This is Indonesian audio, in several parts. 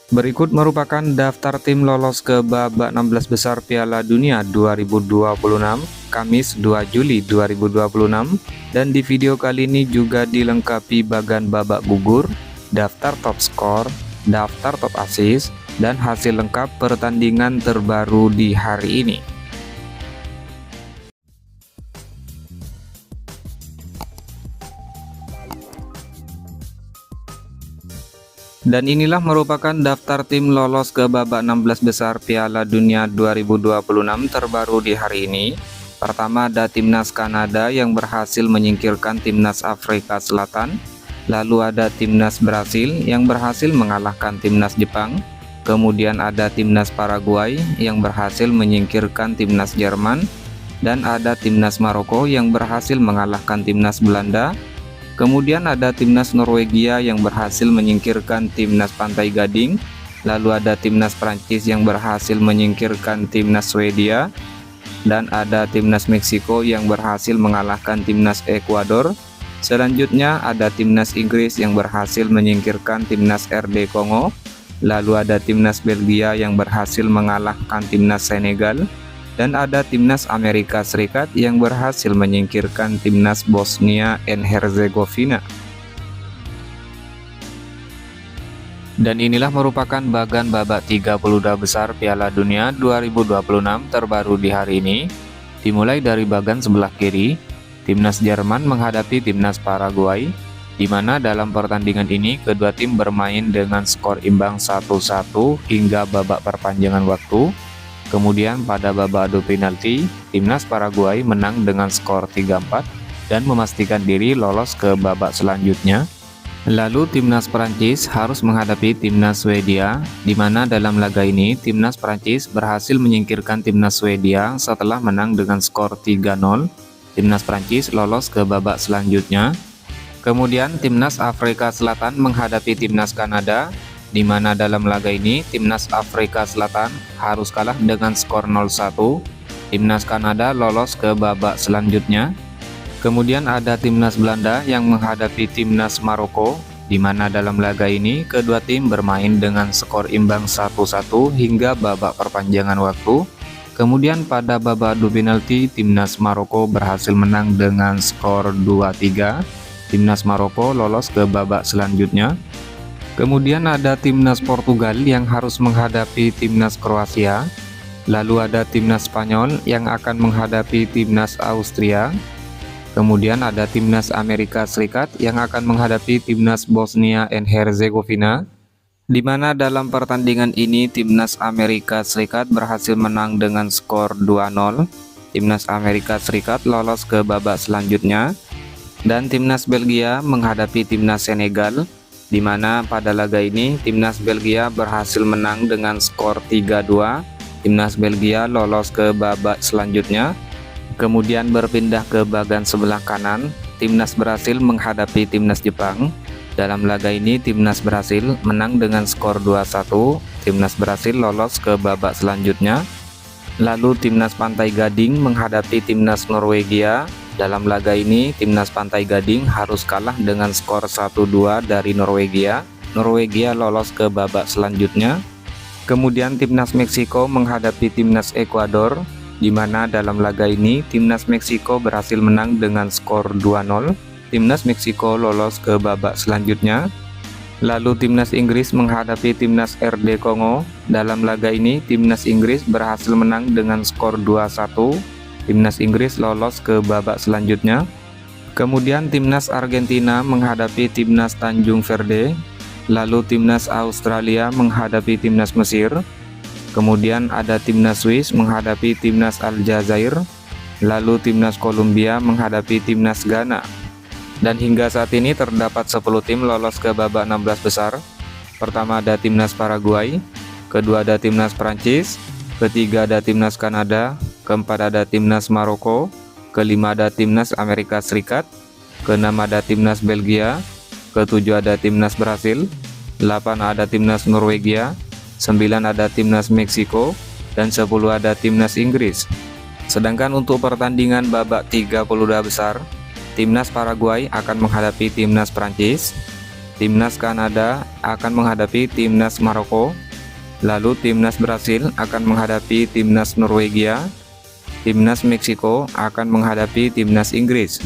Berikut merupakan daftar tim lolos ke babak 16 besar Piala Dunia 2026, Kamis 2 Juli 2026. Dan di video kali ini juga dilengkapi bagan babak gugur, daftar top skor, daftar top assist, dan hasil lengkap pertandingan terbaru di hari ini. Dan inilah merupakan daftar tim lolos ke babak 16 besar Piala Dunia 2026 terbaru di hari ini. Pertama ada timnas Kanada yang berhasil menyingkirkan timnas Afrika Selatan. Lalu ada timnas Brasil yang berhasil mengalahkan timnas Jepang. Kemudian ada timnas Paraguay yang berhasil menyingkirkan timnas Jerman. Dan ada timnas Maroko yang berhasil mengalahkan timnas Belanda. Kemudian ada timnas Norwegia yang berhasil menyingkirkan timnas Pantai Gading. Lalu ada timnas Prancis yang berhasil menyingkirkan timnas Swedia. Dan ada timnas Meksiko yang berhasil mengalahkan timnas Ekuador. Selanjutnya ada timnas Inggris yang berhasil menyingkirkan timnas RD Kongo. Lalu ada timnas Belgia yang berhasil mengalahkan timnas Senegal. Dan ada timnas Amerika Serikat yang berhasil menyingkirkan timnas Bosnia and Herzegovina. Dan inilah merupakan bagan babak 32 besar Piala Dunia 2026 terbaru di hari ini. Dimulai dari bagan sebelah kiri, timnas Jerman menghadapi timnas Paraguay, di mana dalam pertandingan ini kedua tim bermain dengan skor imbang 1-1 hingga babak perpanjangan waktu. Kemudian pada babak adu penalti, timnas Paraguay menang dengan skor 3-4 dan memastikan diri lolos ke babak selanjutnya. Lalu timnas Prancis harus menghadapi timnas Swedia, di mana dalam laga ini timnas Prancis berhasil menyingkirkan timnas Swedia setelah menang dengan skor 3-0. Timnas Prancis lolos ke babak selanjutnya. Kemudian timnas Afrika Selatan menghadapi timnas Kanada, di mana dalam laga ini timnas Afrika Selatan harus kalah dengan skor 0-1. Timnas Kanada lolos ke babak selanjutnya. Kemudian ada timnas Belanda yang menghadapi timnas Maroko, di mana dalam laga ini kedua tim bermain dengan skor imbang 1-1 hingga babak perpanjangan waktu. Kemudian pada babak adu penalti timnas Maroko berhasil menang dengan skor 2-3. Timnas Maroko lolos ke babak selanjutnya. Kemudian ada timnas Portugal yang harus menghadapi timnas Kroasia. Lalu ada timnas Spanyol yang akan menghadapi timnas Austria. Kemudian ada timnas Amerika Serikat yang akan menghadapi timnas Bosnia and Herzegovina. Di mana dalam pertandingan ini timnas Amerika Serikat berhasil menang dengan skor 2-0. Timnas Amerika Serikat lolos ke babak selanjutnya. Dan timnas Belgia menghadapi timnas Senegal, di mana pada laga ini timnas Belgia berhasil menang dengan skor 3-2. Timnas Belgia lolos ke babak selanjutnya. Kemudian berpindah ke bagian sebelah kanan, timnas Brasil menghadapi timnas Jepang. Dalam laga ini timnas Brasil menang dengan skor 2-1. Timnas Brasil lolos ke babak selanjutnya. Lalu timnas Pantai Gading menghadapi timnas Norwegia. Dalam laga ini timnas Pantai Gading harus kalah dengan skor 1-2 dari Norwegia. Norwegia lolos ke babak selanjutnya. Kemudian timnas Meksiko menghadapi timnas Ekuador, di mana dalam laga ini timnas Meksiko berhasil menang dengan skor 2-0. Timnas Meksiko lolos ke babak selanjutnya. Lalu timnas Inggris menghadapi timnas RD Kongo. Dalam laga ini timnas Inggris berhasil menang dengan skor 2-1. Timnas Inggris lolos ke babak selanjutnya. Kemudian timnas Argentina menghadapi timnas Tanjung Verde. Lalu timnas Australia menghadapi timnas Mesir. Kemudian ada timnas Swiss menghadapi timnas Aljazair. Lalu timnas Kolombia menghadapi timnas Ghana. Dan hingga saat ini terdapat 10 tim lolos ke babak 16 besar. Pertama ada timnas Paraguay, kedua ada timnas Prancis, ketiga ada timnas Kanada, keempat ada timnas Maroko, kelima ada timnas Amerika Serikat, keenam ada timnas Belgia, ketujuh ada timnas Brasil, 8 ada timnas Norwegia, 9 ada timnas Meksiko, dan 10 ada timnas Inggris. Sedangkan untuk pertandingan babak 32 besar, timnas Paraguay akan menghadapi timnas Prancis, Timnas Kanada akan menghadapi timnas Maroko. Lalu timnas Brasil akan menghadapi timnas Norwegia. Timnas Meksiko akan menghadapi timnas Inggris.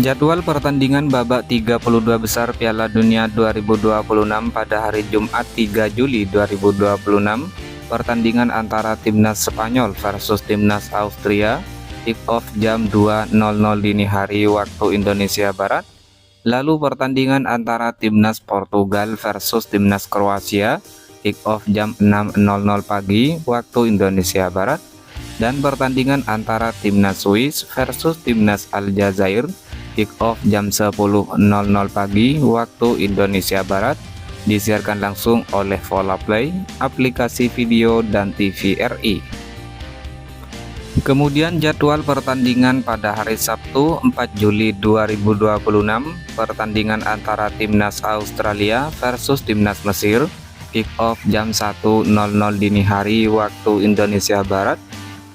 Jadwal pertandingan babak 32 besar Piala Dunia 2026 pada hari Jumat 3 Juli 2026. Pertandingan antara timnas Spanyol versus timnas Austria, kick off jam 2.00 dini hari waktu Indonesia Barat. Lalu pertandingan antara timnas Portugal versus timnas Kroasia, kick off jam 6.00 pagi waktu Indonesia Barat. Dan pertandingan antara timnas Swiss versus timnas Aljazair, kick off jam 10.00 pagi waktu Indonesia Barat, disiarkan langsung oleh Volaplay, aplikasi video dan TVRI. Kemudian jadwal pertandingan pada hari Sabtu 4 Juli 2026, pertandingan antara timnas Australia versus timnas Mesir, kick off jam 1.00 dini hari waktu Indonesia Barat.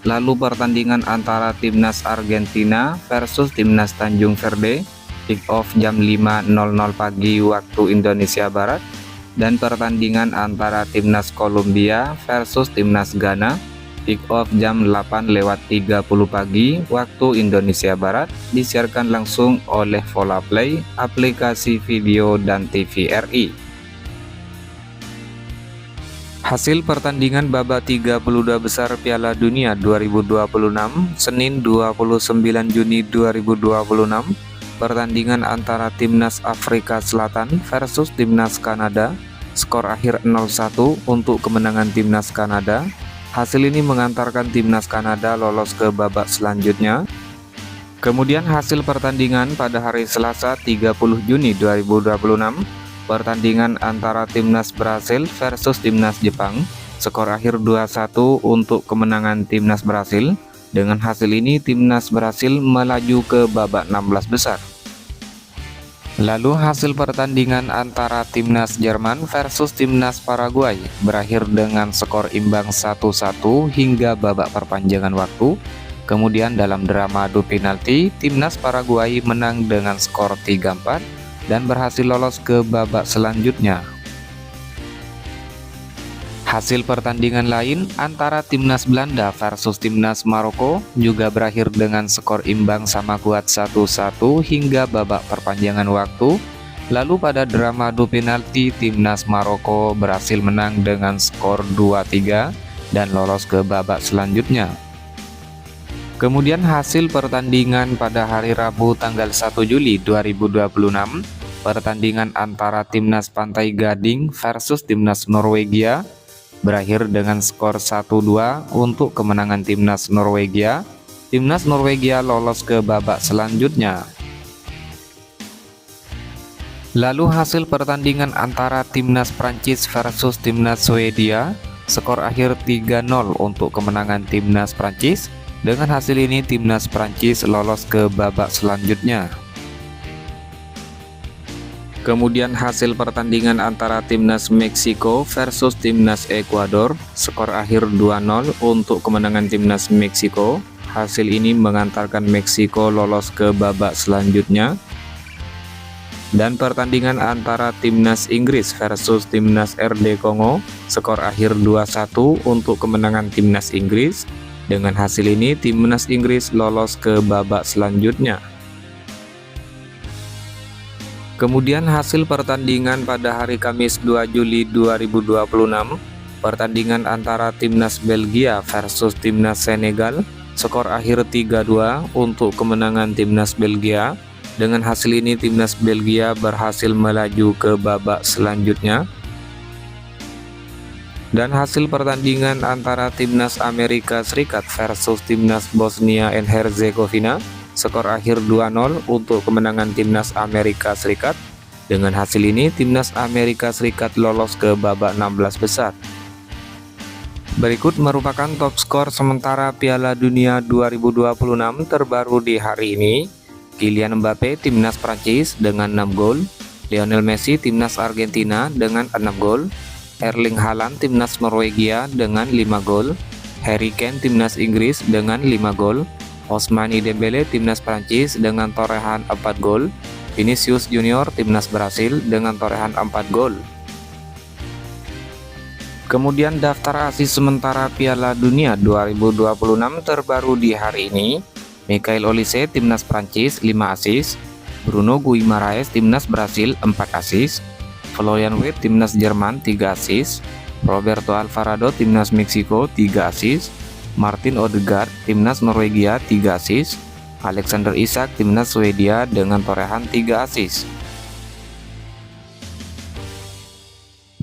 Lalu pertandingan antara timnas Argentina versus timnas Tanjung Verde, kick off jam 5.00 pagi waktu Indonesia Barat. Dan pertandingan antara timnas Kolombia versus timnas Ghana, kick off jam 8.30 pagi waktu Indonesia Barat, disiarkan langsung oleh Volaplay, aplikasi video dan TVRI. Hasil pertandingan babak 32 besar Piala Dunia 2026 Senin 29 Juni 2026. Pertandingan antara timnas Afrika Selatan versus timnas Kanada, skor akhir 0-1 untuk kemenangan timnas Kanada. Hasil ini mengantarkan timnas Kanada lolos ke babak selanjutnya. Kemudian hasil pertandingan pada hari Selasa 30 Juni 2026, pertandingan antara timnas Brasil versus timnas Jepang, skor akhir 2-1 untuk kemenangan timnas Brasil. Dengan hasil ini timnas Brasil melaju ke babak 16 besar. Lalu hasil pertandingan antara timnas Jerman versus timnas Paraguay berakhir dengan skor imbang 1-1 hingga babak perpanjangan waktu. Kemudian dalam drama adu penalti, timnas Paraguay menang dengan skor 3-4 dan berhasil lolos ke babak selanjutnya. Hasil pertandingan lain antara timnas Belanda versus timnas Maroko juga berakhir dengan skor imbang sama kuat 1-1 hingga babak perpanjangan waktu. Lalu pada drama adu penalti, timnas Maroko berhasil menang dengan skor 2-3 dan lolos ke babak selanjutnya. Kemudian hasil pertandingan pada hari Rabu tanggal 1 Juli 2026, pertandingan antara timnas Pantai Gading versus timnas Norwegia berakhir dengan skor 1-2 untuk kemenangan timnas Norwegia. Timnas Norwegia lolos ke babak selanjutnya. Lalu hasil pertandingan antara timnas Prancis versus timnas Swedia, skor akhir 3-0 untuk kemenangan timnas Prancis. Dengan hasil ini timnas Prancis lolos ke babak selanjutnya. Kemudian hasil pertandingan antara timnas Meksiko versus timnas Ekuador, skor akhir 2-0 untuk kemenangan timnas Meksiko. Hasil ini mengantarkan Meksiko lolos ke babak selanjutnya. Dan pertandingan antara timnas Inggris versus timnas RD Kongo, skor akhir 2-1 untuk kemenangan timnas Inggris. Dengan hasil ini timnas Inggris lolos ke babak selanjutnya. Kemudian hasil pertandingan pada hari Kamis 2 Juli 2026, pertandingan antara timnas Belgia versus timnas Senegal, skor akhir 3-2 untuk kemenangan timnas Belgia. Dengan hasil ini timnas Belgia berhasil melaju ke babak selanjutnya. Dan hasil pertandingan antara timnas Amerika Serikat versus timnas Bosnia and Herzegovina, skor akhir 2-0 untuk kemenangan timnas Amerika Serikat. Dengan hasil ini timnas Amerika Serikat lolos ke babak 16 besar. Berikut merupakan top skor sementara Piala Dunia 2026 terbaru di hari ini. Kylian Mbappe timnas Prancis dengan 6 gol, Lionel Messi timnas Argentina dengan 6 gol, Erling Haaland timnas Norwegia dengan 5 gol, Harry Kane timnas Inggris dengan 5 gol, Ousmane Dembele timnas Prancis dengan torehan 4 gol. Vinicius Junior timnas Brasil dengan torehan 4 gol. Kemudian daftar asis sementara Piala Dunia 2026 terbaru di hari ini. Michael Olise timnas Prancis 5 asis. Bruno Guimaraes timnas Brasil 4 asis. Florian Wirtz timnas Jerman 3 asis. Roberto Alvarado timnas Meksiko 3 asis. Martin Odegaard timnas Norwegia 3 asis. Alexander Isak timnas Swedia dengan torehan 3 asis.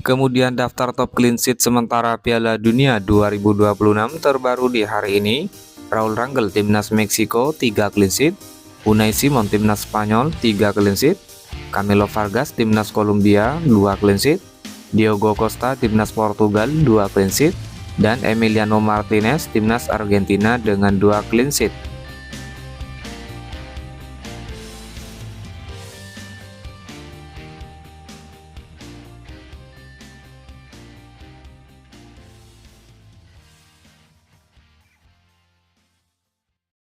Kemudian daftar top clean sheet sementara Piala Dunia 2026 terbaru di hari ini. Raul Rangel timnas Meksiko 3 clean sheet. Unai Simon timnas Spanyol 3 clean sheet. Camilo Vargas timnas Kolombia 2 clean sheet. Diogo Costa timnas Portugal 2 clean sheet. Dan Emiliano Martinez timnas Argentina dengan 2 clean sheet.